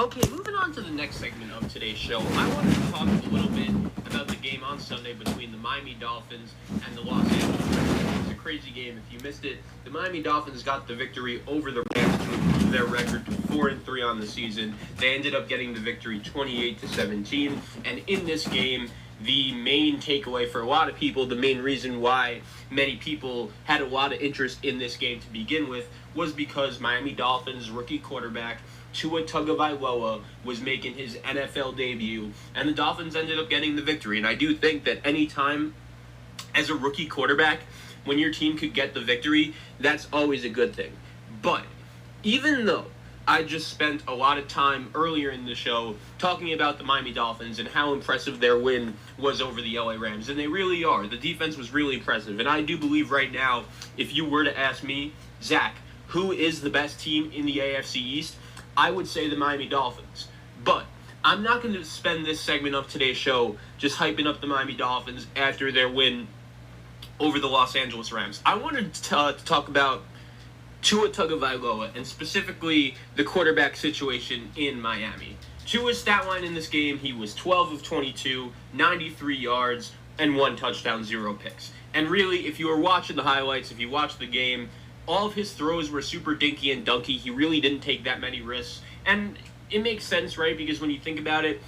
Okay, moving on to the next segment of today's show, I wanted to talk a little bit about the game on Sunday between the Miami Dolphins and the Los Angeles Rams. It was a crazy game. If you missed it, the Miami Dolphins got the victory over the Rams to improve their record to 4-3 on the season. They ended up getting the victory 28-17, and in this game, the main takeaway for a lot of people, the main reason why many people had a lot of interest in this game to begin with, was because Miami Dolphins rookie quarterback Tua Tagovailoa was making his NFL debut, and the Dolphins ended up getting the victory. And I do think that any time as a rookie quarterback, when your team could get the victory, that's always a good thing. But even though I just spent a lot of time earlier in the show talking about the Miami Dolphins and how impressive their win was over the LA Rams, and they really are. The defense was really impressive, and I do believe right now, if you were to ask me, Zach, who is the best team in the AFC East, I would say the Miami Dolphins. But I'm not going to spend this segment of today's show just hyping up the Miami Dolphins after their win over the Los Angeles Rams. I wanted to talk about Tua Tagovailoa and specifically the quarterback situation in Miami. Tua's stat line in this game, he was 12 of 22, 93 yards, and 1 touchdown, 0 picks. And really, if you were watching the highlights, if you watched the game, all of his throws were super dinky and dunky. He really didn't take that many risks. And it makes sense, right? Because when you think about it,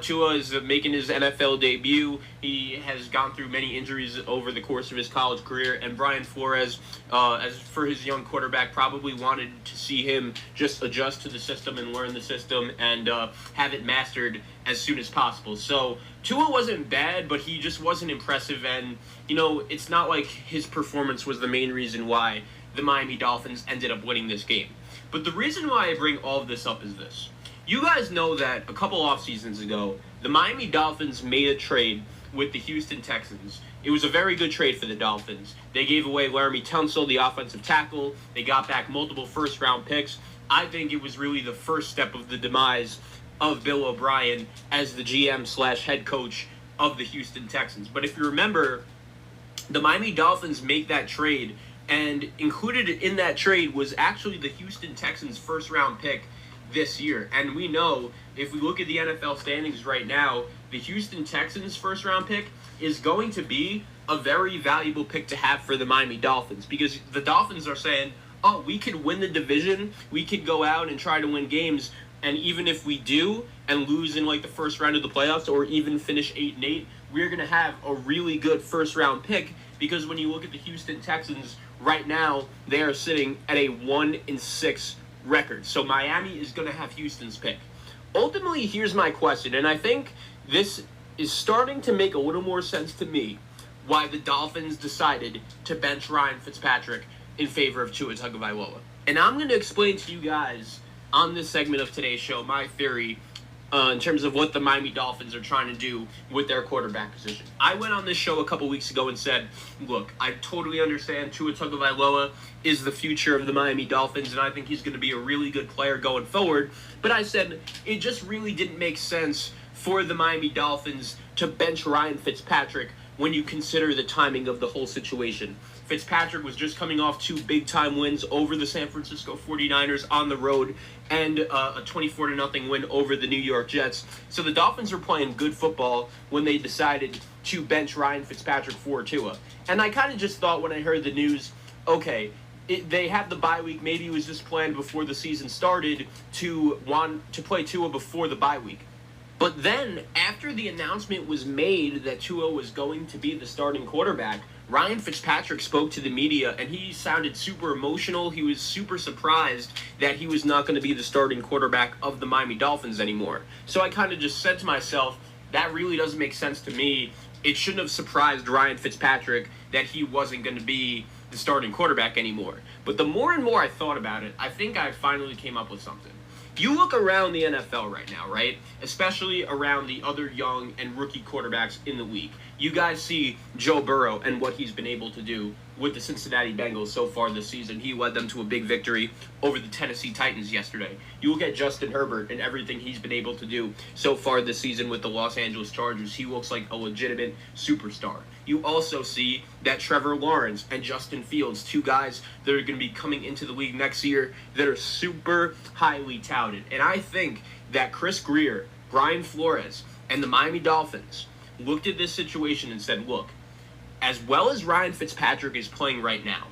Tua is making his NFL debut. He has gone through many injuries over the course of his college career. And Brian Flores, as for his young quarterback, probably wanted to see him just adjust to the system and learn the system and have it mastered as soon as possible. So Tua wasn't bad, but he just wasn't impressive. And, you know, it's not like his performance was the main reason why the Miami Dolphins ended up winning this game. But the reason why I bring all of this up is this. You guys know that a couple off seasons ago, the Miami Dolphins made a trade with the Houston Texans. It was a very good trade for the Dolphins. They gave away Laramie Tunsil, the offensive tackle. They got back multiple first-round picks. I think it was really the first step of the demise of Bill O'Brien as the GM/head coach of the Houston Texans. But if you remember, the Miami Dolphins make that trade, and included in that trade was actually the Houston Texans' first-round pick this year. And we know, if we look at the NFL standings right now, the Houston Texans' first-round pick is going to be a very valuable pick to have for the Miami Dolphins, because the Dolphins are saying, oh, we could win the division, we could go out and try to win games, and even if we do and lose in like the first round of the playoffs or even finish 8-8, we're going to have a really good first-round pick, because when you look at the Houston Texans right now, they are sitting at a 1-6 record. So Miami is going to have Houston's pick. Ultimately, here's my question, and I think this is starting to make a little more sense to me why the Dolphins decided to bench Ryan Fitzpatrick in favor of Tua Tagovailoa. And I'm going to explain to you guys on this segment of today's show my theory in terms of what the Miami Dolphins are trying to do with their quarterback position. I went on this show a couple weeks ago and said, look, I totally understand Tua Tagovailoa is the future of the Miami Dolphins, and I think he's going to be a really good player going forward. But I said it just really didn't make sense for the Miami Dolphins to bench Ryan Fitzpatrick when you consider the timing of the whole situation. Fitzpatrick was just coming off 2 big-time wins over the San Francisco 49ers on the road and a 24-0 win over the New York Jets. So the Dolphins are playing good football when they decided to bench Ryan Fitzpatrick for Tua. And I kind of just thought when I heard the news, okay, they had the bye week. Maybe it was just planned before the season started to play Tua before the bye week. But then, after the announcement was made that Tua was going to be the starting quarterback, Ryan Fitzpatrick spoke to the media, and he sounded super emotional. He was super surprised that he was not going to be the starting quarterback of the Miami Dolphins anymore. So I kind of just said to myself, that really doesn't make sense to me. It shouldn't have surprised Ryan Fitzpatrick that he wasn't going to be the starting quarterback anymore. But the more and more I thought about it, I think I finally came up with something. You look around the NFL right now, right? Especially around the other young and rookie quarterbacks in the league. You guys see Joe Burrow and what he's been able to do with the Cincinnati Bengals so far this season. He led them to a big victory over the Tennessee Titans yesterday. You look at Justin Herbert and everything he's been able to do so far this season with the Los Angeles Chargers. He looks like a legitimate superstar. you also see that Trevor Lawrence and Justin Fields, two guys that are going to be coming into the league next year that are super highly touted. And I think that Chris Grier, Brian Flores, and the Miami Dolphins looked at this situation and said, look, as well as Ryan Fitzpatrick is playing right now,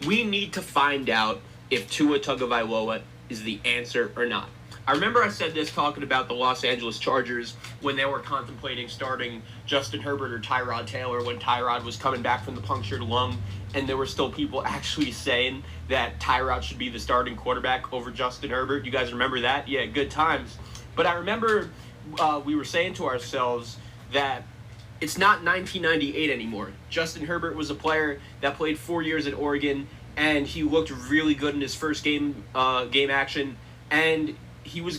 we need to find out if Tua Tagovailoa is the answer or not. I remember I said this talking about the Los Angeles Chargers when they were contemplating starting Justin Herbert or Tyrod Taylor when Tyrod was coming back from the punctured lung, and there were still people actually saying that Tyrod should be the starting quarterback over Justin Herbert. You guys remember that? Yeah, good times. But I remember we were saying to ourselves that it's not 1998 anymore. Justin Herbert was a player that played 4 years at Oregon, and he looked really good in his first game action, and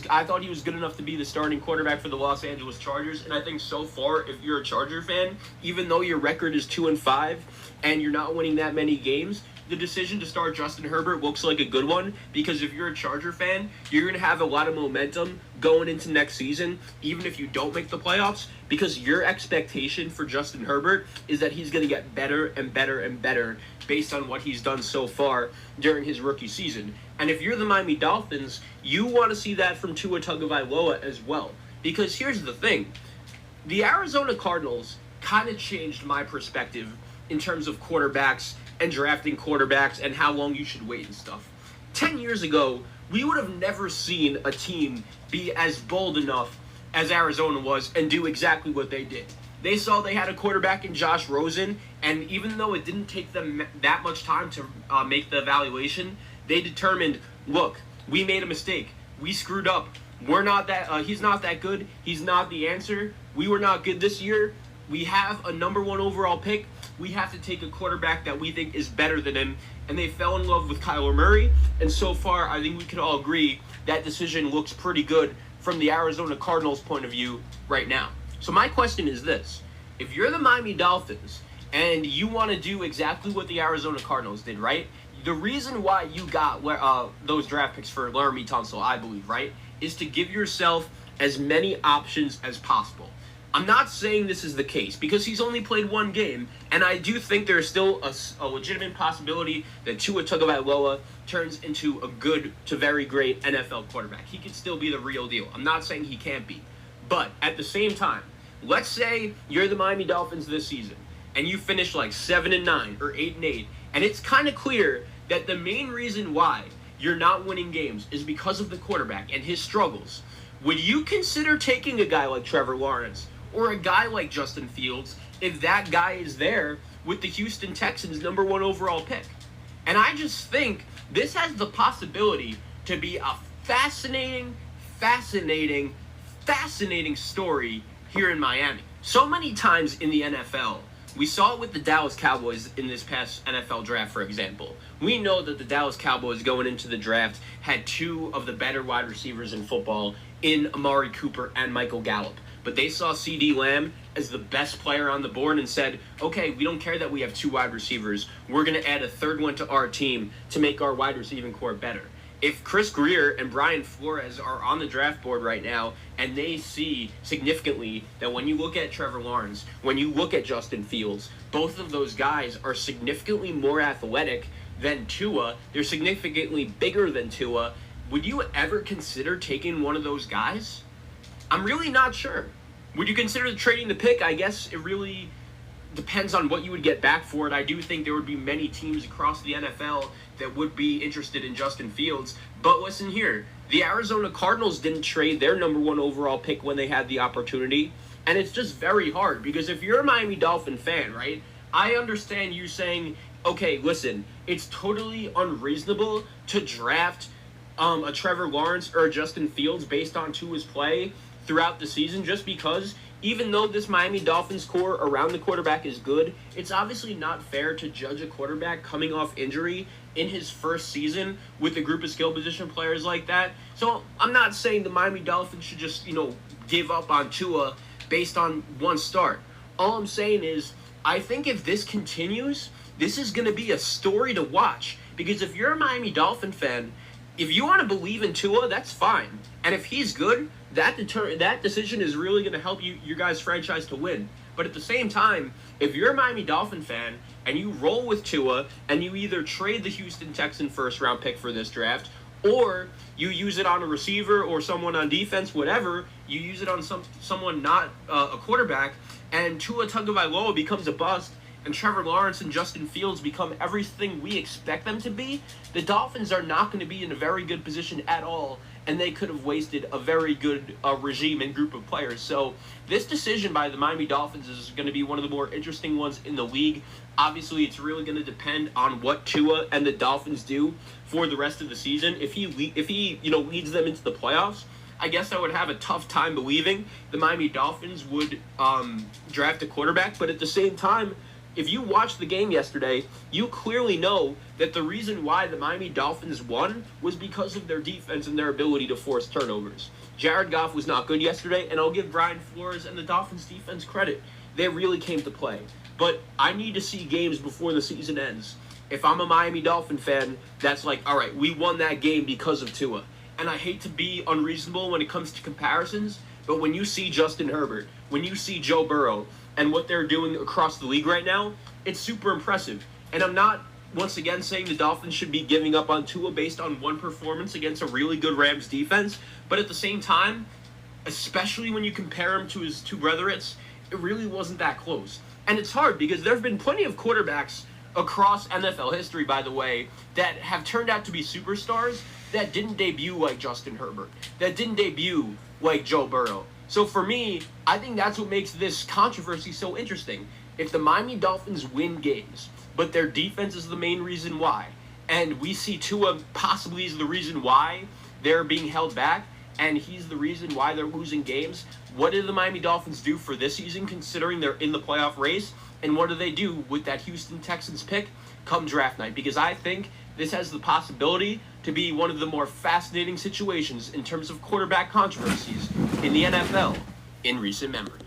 I thought he was good enough to be the starting quarterback for the Los Angeles Chargers. And I think so far, if you're a Charger fan, even though your record is 2-5 and you're not winning that many games, the decision to start Justin Herbert looks like a good one, because if you're a Charger fan, you're going to have a lot of momentum going into next season, even if you don't make the playoffs, because your expectation for Justin Herbert is that he's going to get better and better and better based on what he's done so far during his rookie season. And if you're the Miami Dolphins, you want to see that from Tua Tagovailoa as well. Because here's the thing. The Arizona Cardinals kind of changed my perspective in terms of quarterbacks and drafting quarterbacks and how long you should wait and stuff. 10 years ago, we would have never seen a team be as bold enough as Arizona was and do exactly what they did. They saw they had a quarterback in Josh Rosen, and even though it didn't take them that much time to make the evaluation, they determined, look, we made a mistake. We screwed up. We're not that. He's not that good. He's not the answer. We were not good this year. We have a number 1 overall pick. We have to take a quarterback that we think is better than him. And they fell in love with Kyler Murray. And so far, I think we can all agree that decision looks pretty good from the Arizona Cardinals' point of view right now. So my question is this. If you're the Miami Dolphins and you want to do exactly what the Arizona Cardinals did, right? The reason why you got those draft picks for Laremy Tunsil, I believe, right, is to give yourself as many options as possible. I'm not saying this is the case because he's only played 1 game, and I do think there's still a legitimate possibility that Tua Tagovailoa turns into a good to very great NFL quarterback. He could still be the real deal. I'm not saying he can't be. But at the same time, let's say you're the Miami Dolphins this season, and you finish like 7-9 or 8-8, and it's kind of clear that the main reason why you're not winning games is because of the quarterback and his struggles. Would you consider taking a guy like Trevor Lawrence or a guy like Justin Fields if that guy is there with the Houston Texans' number 1 overall pick? And I just think this has the possibility to be a fascinating story here in Miami. So many times in the NFL, we saw it with the Dallas Cowboys in this past NFL draft, for example. We know that the Dallas Cowboys going into the draft had 2 of the better wide receivers in football in Amari Cooper and Michael Gallup. But they saw CeeDee Lamb as the best player on the board and said, okay, we don't care that we have 2 wide receivers. We're going to add a 3rd one to our team to make our wide receiving core better. If Chris Grier and Brian Flores are on the draft board right now and they see significantly that when you look at Trevor Lawrence, when you look at Justin Fields, both of those guys are significantly more athletic than Tua, they're significantly bigger than Tua, would you ever consider taking one of those guys? I'm really not sure. Would you consider trading the pick? I guess it really depends on what you would get back for it. I do think there would be many teams across the NFL that would be interested in Justin Fields. But listen here, the Arizona Cardinals didn't trade their number 1 overall pick when they had the opportunity. And it's just very hard because if you're a Miami Dolphin fan, right, I understand you saying, okay, listen, it's totally unreasonable to draft a Trevor Lawrence or a Justin Fields based on Tua's play throughout the season just because even though this Miami Dolphins core around the quarterback is good, it's obviously not fair to judge a quarterback coming off injury in his first season with a group of skill position players like that. So I'm not saying the Miami Dolphins should just, give up on Tua based on 1 start. All I'm saying is I think if this continues, this is going to be a story to watch because if you're a Miami Dolphin fan, if you want to believe in Tua, that's fine. And if he's good, that decision is really going to help your guys' franchise to win. But at the same time, if you're a Miami Dolphin fan and you roll with Tua and you either trade the Houston Texan first-round pick for this draft, or you use it on a receiver or someone on defense, whatever, you use it on someone not a quarterback, and Tua Tagovailoa becomes a bust, and Trevor Lawrence and Justin Fields become everything we expect them to be, the Dolphins are not going to be in a very good position at all, and they could have wasted a very good regime and group of players. So this decision by the Miami Dolphins is going to be one of the more interesting ones in the league. Obviously, it's really going to depend on what Tua and the Dolphins do for the rest of the season. If he leads them into the playoffs, I guess I would have a tough time believing the Miami Dolphins would draft a quarterback. But at the same time, if you watched the game yesterday, you clearly know that the reason why the Miami Dolphins won was because of their defense and their ability to force turnovers. Jared Goff was not good yesterday, and I'll give Brian Flores and the Dolphins defense credit. They really came to play. But I need to see games before the season ends. If I'm a Miami Dolphin fan, that's like, all right, we won that game because of Tua. And I hate to be unreasonable when it comes to comparisons, but when you see Justin Herbert, when you see Joe Burrow, and what they're doing across the league right now, it's super impressive. And I'm not, once again, saying the Dolphins should be giving up on Tua based on one performance against a really good Rams defense, but at the same time, especially when you compare him to his two brotherates, it really wasn't that close. And it's hard because there have been plenty of quarterbacks across NFL history, by the way, that have turned out to be superstars that didn't debut like Justin Herbert, that didn't debut like Joe Burrow. So for me, I think that's what makes this controversy so interesting. If the Miami Dolphins win games, but their defense is the main reason why, and we see Tua possibly is the reason why they're being held back, and he's the reason why they're losing games, what did the Miami Dolphins do for this season considering they're in the playoff race? And what do they do with that Houston Texans pick come draft night? Because I think this has the possibility to be one of the more fascinating situations in terms of quarterback controversies in the NFL in recent memory.